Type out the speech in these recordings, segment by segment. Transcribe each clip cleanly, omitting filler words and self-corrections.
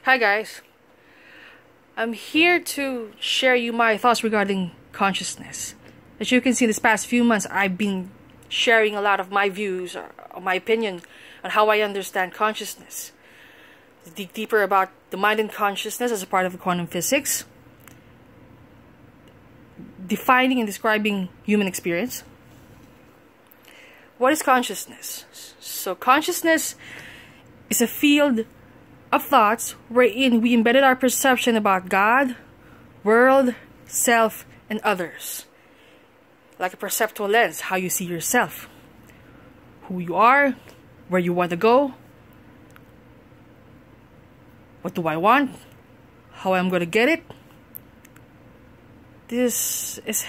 Hi guys, I'm here to share you my thoughts regarding consciousness. As you can see, this past few months I've been sharing a lot of my views or my opinion on how I understand consciousness. Dig deeper about the mind and consciousness as a part of quantum physics, defining and describing human experience. What is consciousness? So consciousness is a field of thoughts wherein we embedded our perception about God, world, self, and others. Like a perceptual lens, how you see yourself, who you are, where you want to go, what do I want, how I'm going to get it. This is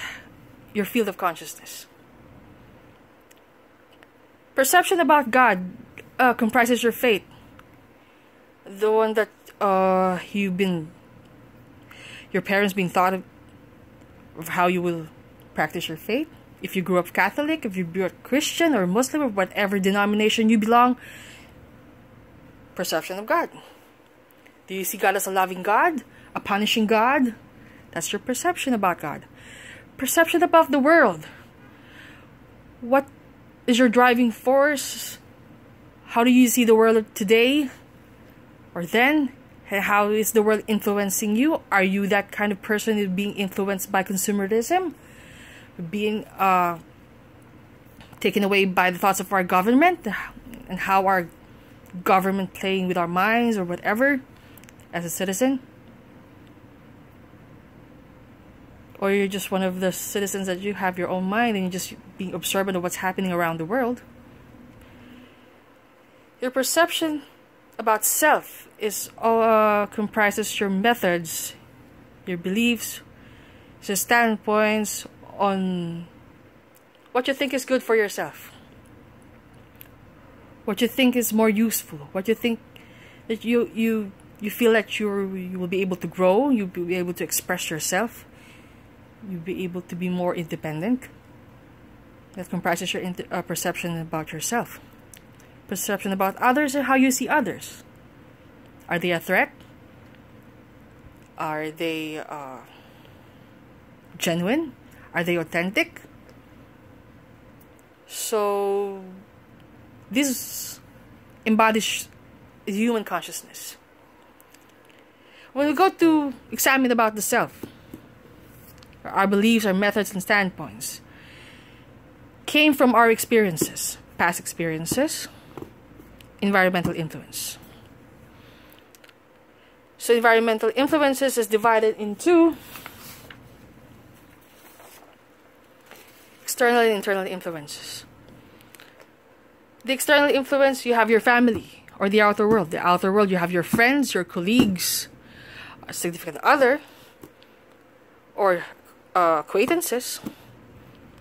your field of consciousness. Perception about God comprises your faith. The one that your parents been thought of how you will practice your faith. If you grew up Catholic, if you grew up Christian or Muslim or whatever denomination you belong, perception of God. Do you see God as a loving God? A punishing God? That's your perception about God. Perception about the world. What is your driving force? How do you see the world today? Or then? How is the world influencing you? Are you that kind of person who's being influenced by consumerism? Being taken away by the thoughts of our government? And how our government playing with our minds or whatever as a citizen? Or you're just one of the citizens that you have your own mind and you're just being observant of what's happening around the world. Your perception about self is comprises your methods, your beliefs, your standpoints on what you think is good for yourself, what you think is more useful, what you think that you feel that you will be able to grow, you'll be able to express yourself, you'll be able to be more independent. That comprises your perception about yourself. Perception about others and how you see others. Are they a threat? Are they genuine? Are they authentic? So this embodies human consciousness. When we go to examine about the self, our beliefs, our methods, and standpoints came from our experiences, past experiences, environmental influence. So environmental influences is divided into external and internal influences. The external influence, you have your family or the outer world. The outer world, you have your friends, your colleagues, a significant other, or acquaintances.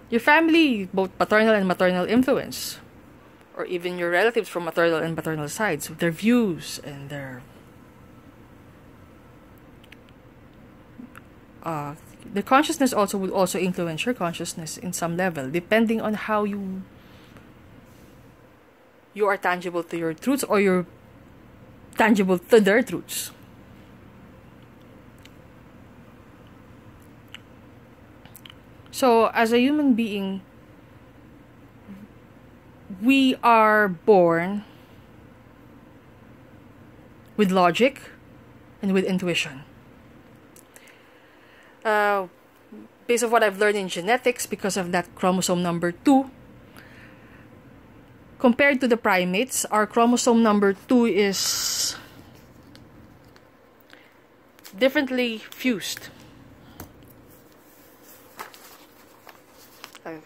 Your family, both paternal and maternal influence, or even your relatives from maternal and paternal sides, with their views and their the consciousness also would also influence your consciousness in some level, depending on how you are tangible to your truths or you're tangible to their truths. So, as a human being, we are born with logic and with intuition. Based on what I've learned in genetics, because of that chromosome number 2, compared to the primates, our chromosome number 2 is differently fused.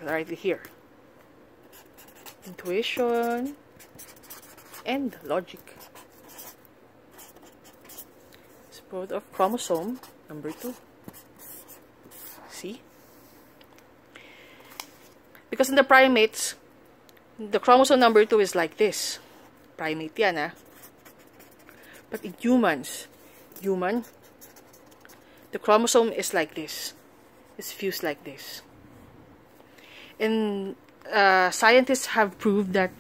Right here. Intuition and logic. It's both of chromosome number 2. See? Because in the primates, the chromosome number 2 is like this. Primate yan, ah. But in humans, the chromosome is like this. It's fused like this. And scientists have proved that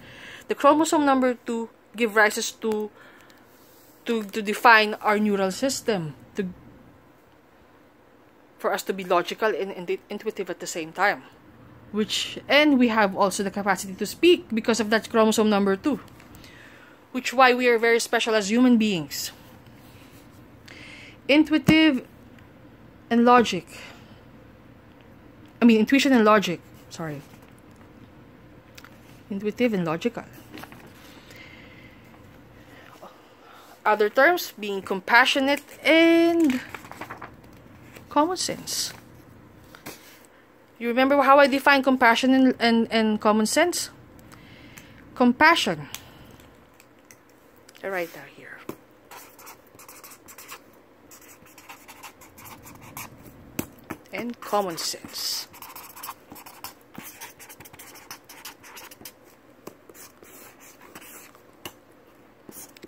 the chromosome number 2 give rise to to define our neural system, for us to be logical and intuitive at the same time. And we have also the capacity to speak because of that chromosome number 2. Which why we are very special as human beings. Intuitive and logic. Intuition and logic. Sorry. Intuitive and logical. Other terms being compassionate and common sense. You remember how I define compassion and common sense? Compassion. I write that here. And common sense.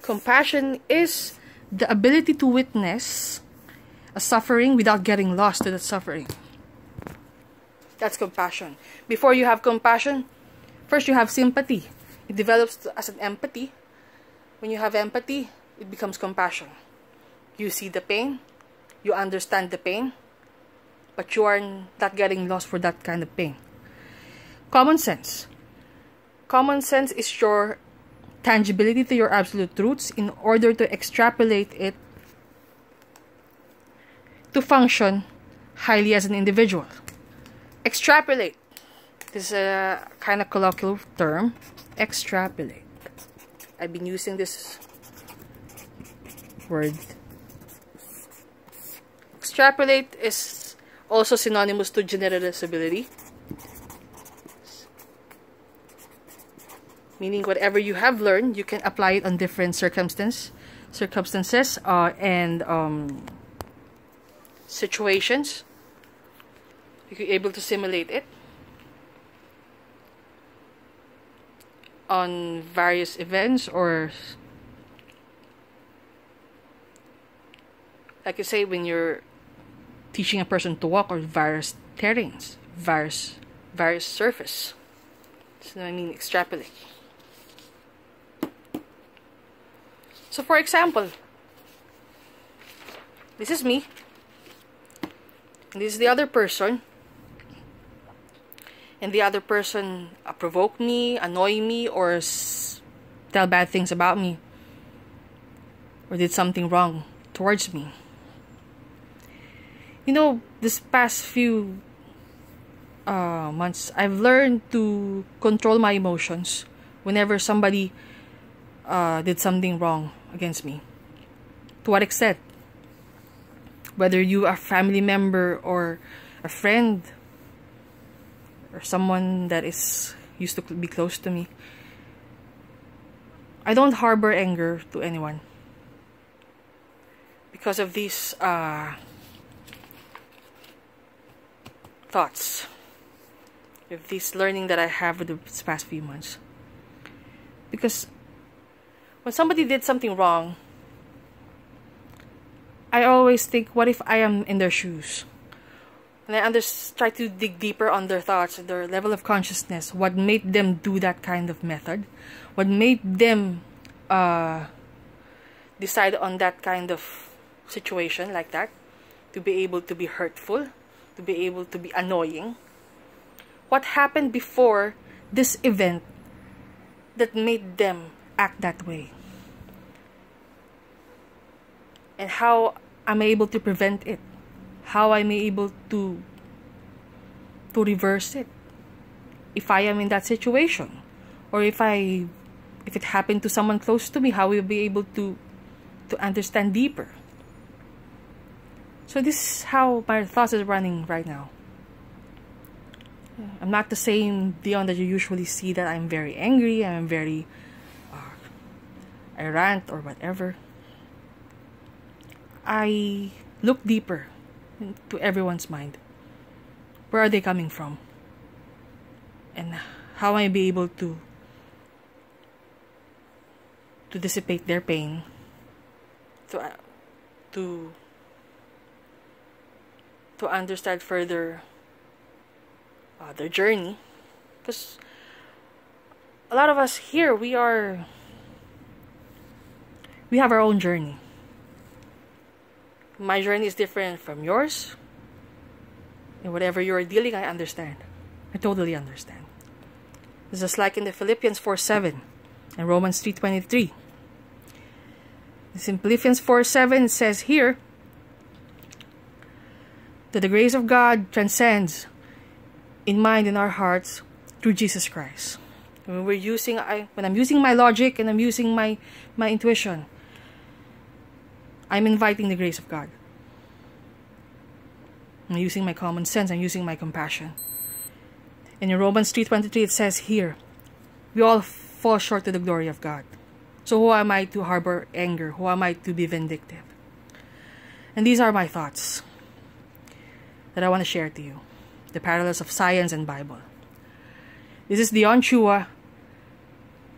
Compassion is the ability to witness a suffering without getting lost to the suffering. That's compassion. Before you have compassion, first you have sympathy. It develops as an empathy. When you have empathy, it becomes compassion. You see the pain, you understand the pain, but you are not getting lost for that kind of pain. Common sense. Common sense is your tangibility to your absolute truths in order to extrapolate it to function highly as an individual. Extrapolate. This is a kind of colloquial term. Extrapolate. I've been using this word. Extrapolate is also synonymous to generalizability. Meaning whatever you have learned, you can apply it on different circumstances and situations. You're able to simulate it on various events, or like you say, when you're teaching a person to walk, or various terrains, various surface. So I mean extrapolate. So for example, this is me, and this is the other person, and the other person provoke me, annoy me, or tell bad things about me, or did something wrong towards me. You know, this past few months, I've learned to control my emotions whenever somebody did something wrong against me. To what extent? Whether you are a family member or a friend or someone that is used to be close to me, I don't harbor anger to anyone because of these thoughts, of this learning that I have with the past few months. Because when somebody did something wrong, I always think, what if I am in their shoes? And I try to dig deeper on their thoughts, their level of consciousness, what made them do that kind of method, what made them decide on that kind of situation like that, to be able to be hurtful, to be able to be annoying. What happened before this event that made them act that way? And how am I able to prevent it? How am I able to reverse it? If I am in that situation, or if it happened to someone close to me, how will I be able to understand deeper? So this is how my thoughts is running right now. I'm not the same Dion that you usually see, that I'm very angry, I'm very I rant or whatever. I look deeper into everyone's mind. Where are they coming from? And how am I be able to dissipate their pain, to understand further their journey. Because a lot of us here, we are We have our own journey. My journey is different from yours. And whatever you're dealing, I understand. I totally understand. It's just like in the Philippians 4:7 and Romans 3:23. In Philippians 4:7 it says here that the grace of God transcends in mind and our hearts through Jesus Christ. When I'm using my logic and I'm using my intuition, I'm inviting the grace of God. I'm using my common sense. I'm using my compassion. And in Romans 3:23 it says here, we all fall short of the glory of God. So who am I to harbor anger? Who am I to be vindictive? And these are my thoughts that I want to share to you. The parallels of science and Bible. This is Dion Chua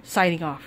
signing off.